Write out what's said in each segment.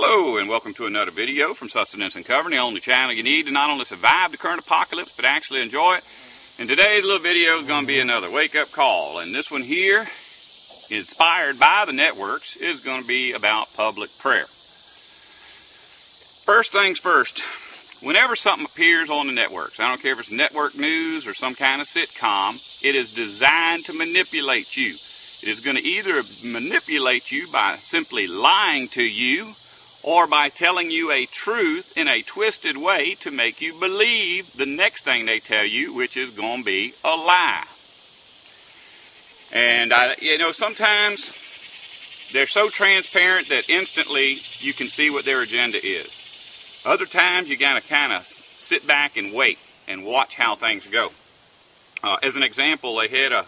Hello and welcome to another video from Sustenance and Cover, the only channel you need to not only survive the current apocalypse but actually enjoy it. And today's little video is going to be another wake-up call, and this one here, inspired by the networks, is going to be about public prayer. First things first, whenever something appears on the networks, I don't care if it's network news or some kind of sitcom, it is designed to manipulate you. It is going to either manipulate you by simply lying to you or by telling you a truth in a twisted way to make you believe the next thing they tell you, which is going to be a lie. And, sometimes they're so transparent that instantly you can see what their agenda is. Other times you got to kind of sit back and wait and watch how things go. As an example, they had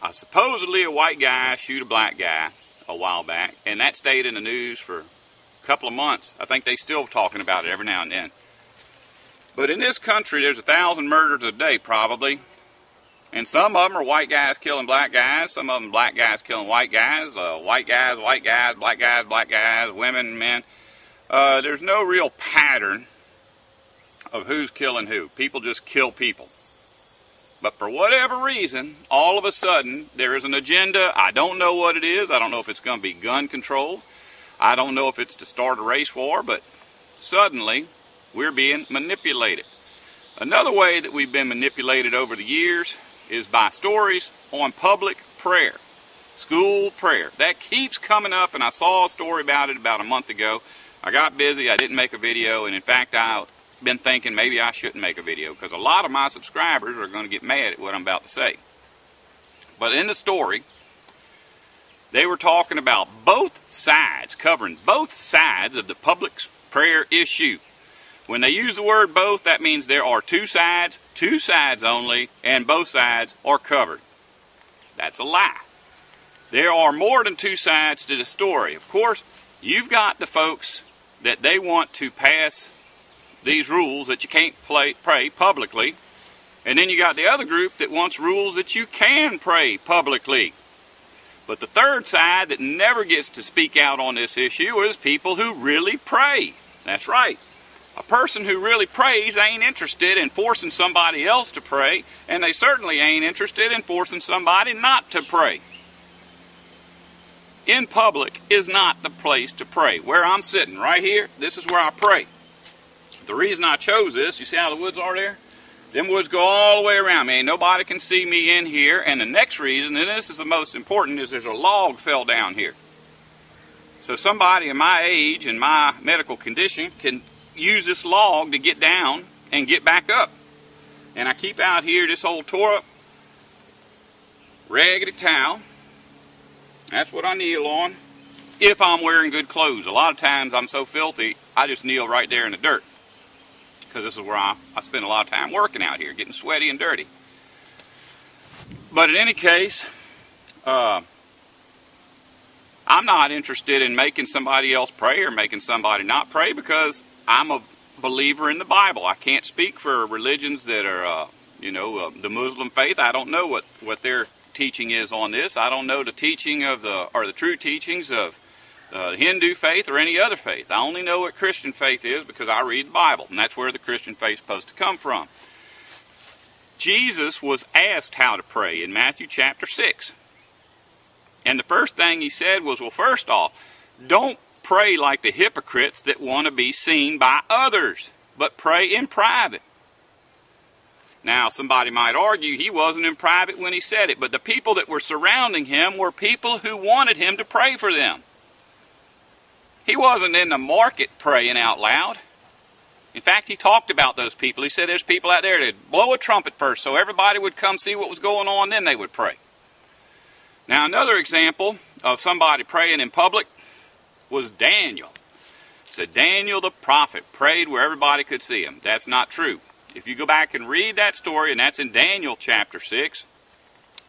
supposedly a white guy shoot a black guy a while back, and that stayed in the news for a couple of months. I think they're still talking about it every now and then. But in this country, there's 1,000 murders a day probably, and some of them are white guys killing black guys, some of them black guys killing white guys, white guys, black guys, women, men. There's no real pattern of who's killing who. People just kill people. But for whatever reason, all of a sudden, there is an agenda. I don't know what it is. I don't know if it's going to be gun control. I don't know if it's to start a race war, but suddenly, we're being manipulated. Another way that we've been manipulated over the years is by stories on public prayer, school prayer. That keeps coming up, and I saw a story about it about a month ago. I got busy. I didn't make a video, and in fact, I've been thinking maybe I shouldn't make a video because a lot of my subscribers are going to get mad at what I'm about to say. But in the story, they were talking about both sides, covering both sides of the public prayer issue. When they use the word both, that means there are two sides only, and both sides are covered. That's a lie. There are more than two sides to the story. Of course, you've got the folks that they want to pass these rules that you can't pray publicly, and then you got the other group that wants rules that you can pray publicly. But the third side that never gets to speak out on this issue is people who really pray. That's right. A person who really prays ain't interested in forcing somebody else to pray, and they certainly ain't interested in forcing somebody not to pray. In public is not the place to pray. Where I'm sitting right here, this is where I pray. The reason I chose this, you see how the woods are there? Them woods go all the way around me. Ain't nobody can see me in here. And the next reason, and this is the most important, is there's a log fell down here. So somebody in my age and my medical condition can use this log to get down and get back up. And I keep out here this old tore up raggedy towel. That's what I kneel on if I'm wearing good clothes. A lot of times I'm so filthy, I just kneel right there in the dirt, because this is where I spend a lot of time working out here, getting sweaty and dirty. But in any case, I'm not interested in making somebody else pray or making somebody not pray, because I'm a believer in the Bible. I can't speak for religions that are, the Muslim faith. I don't know what their teaching is on this. I don't know the teaching of the true teachings of Hindu faith or any other faith. I only know what Christian faith is because I read the Bible, and that's where the Christian faith is supposed to come from. Jesus was asked how to pray in Matthew chapter 6. And the first thing he said was, well, first off, don't pray like the hypocrites that want to be seen by others, but pray in private. Now, somebody might argue he wasn't in private when he said it, but the people that were surrounding him were people who wanted him to pray for them. He wasn't in the market praying out loud. In fact, he talked about those people. He said there's people out there that blow a trumpet first so everybody would come see what was going on, then they would pray. Now, another example of somebody praying in public was Daniel. It said Daniel the prophet prayed where everybody could see him. That's not true. If you go back and read that story, and that's in Daniel chapter 6,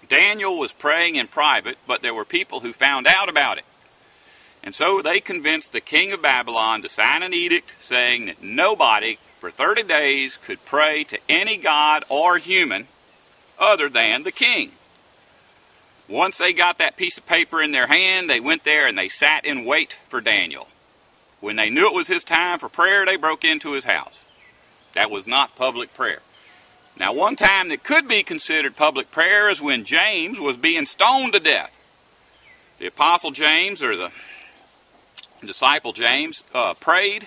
Daniel was praying in private, but there were people who found out about it. And so they convinced the king of Babylon to sign an edict saying that nobody for 30 days could pray to any god or human other than the king. Once they got that piece of paper in their hand, they went there and they sat in wait for Daniel. When they knew it was his time for prayer, they broke into his house. That was not public prayer. Now, one time that could be considered public prayer is when James was being stoned to death. The Apostle James, or the disciple James, prayed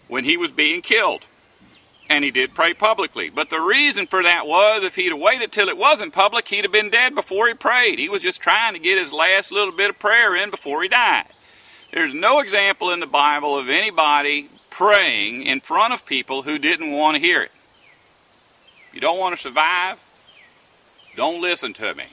when he was being killed. And he did pray publicly. But the reason for that was, if he'd have waited till it wasn't public, he'd have been dead before he prayed. He was just trying to get his last little bit of prayer in before he died. There's no example in the Bible of anybody praying in front of people who didn't want to hear it. You don't want to survive? Don't listen to me.